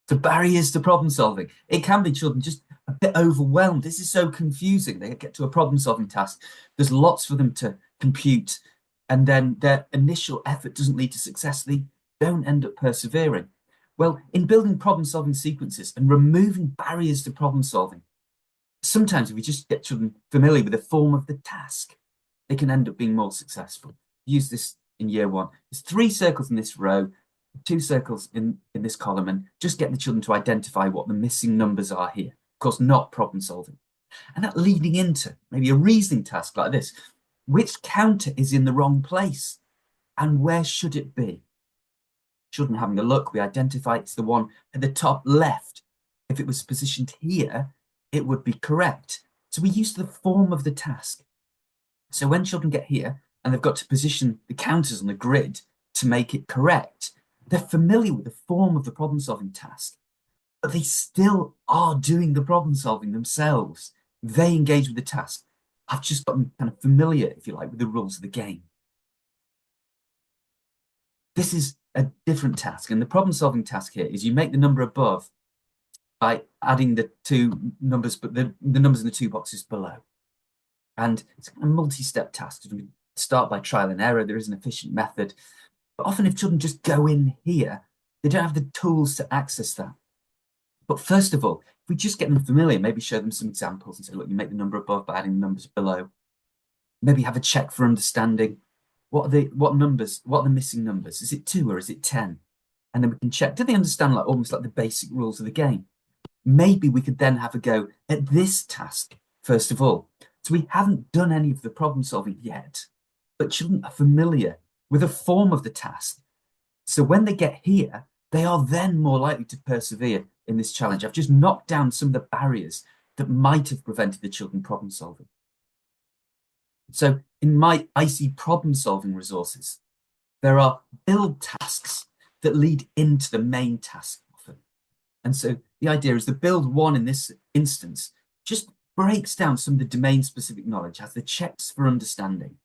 So barriers to problem solving. It can be children just a bit overwhelmed. This is so confusing. They get to a problem solving task. There's lots for them to compute, and then their initial effort doesn't lead to success. They don't end up persevering. Well, in building problem solving sequences and removing barriers to problem solving, sometimes if we just get children familiar with the form of the task, they can end up being more successful. Use this in year one. There's three circles in this row, two circles in this column, and just get the children to identify what the missing numbers are here. Of course, not problem solving. And that leading into maybe a reasoning task like this. Which counter is in the wrong place? And where should it be? Children having a look, we identify it's the one at the top left. If it was positioned here, it would be correct. So we use the form of the task. So when children get here and they've got to position the counters on the grid to make it correct, they're familiar with the form of the problem solving task, but they still are doing the problem solving themselves. They engage with the task. I've just gotten kind of familiar, if you like, with the rules of the game. This is a different task. And the problem solving task here is you make the number above by adding the two numbers, but the numbers in the two boxes below. And it's a multi-step task. We start by trial and error. There is an efficient method. But often if children just go in here, they don't have the tools to access that. But first of all, if we just get them familiar, maybe show them some examples and say, look, you make the number above by adding the numbers below. Maybe have a check for understanding. What are the missing numbers? Is it 2 or is it 10? And then we can check, do they understand like almost like the basic rules of the game? Maybe we could then have a go at this task, first of all. So we haven't done any of the problem solving yet, but children are familiar with the form of the task. So when they get here, they are then more likely to persevere in this challenge. I've just knocked down some of the barriers that might have prevented the children problem solving. So in my IC problem solving resources, there are build tasks that lead into the main task often. And so the idea is the build one in this instance just breaks down some of the domain specific knowledge, has the checks for understanding.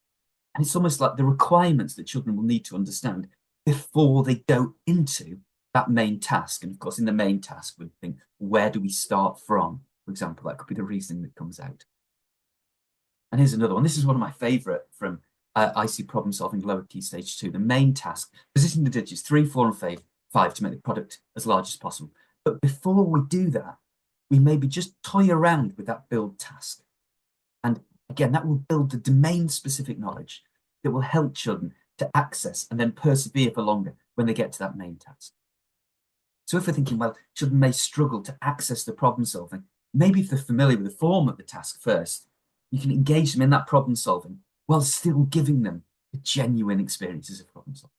And it's almost like the requirements that children will need to understand before they go into that main task. And of course, in the main task, we think, where do we start from? For example, that could be the reasoning that comes out. And here's another one. This is one of my favorite from IC problem solving lower key stage 2. The main task, positioning the digits 3, 4, and 5 to make the product as large as possible. But before we do that, we maybe just toy around with that build task. And again, that will build the domain specific knowledge that will help children to access and then persevere for longer when they get to that main task. So if we're thinking, well, children may struggle to access the problem solving, maybe if they're familiar with the form of the task first, you can engage them in that problem solving while still giving them the genuine experiences of problem solving.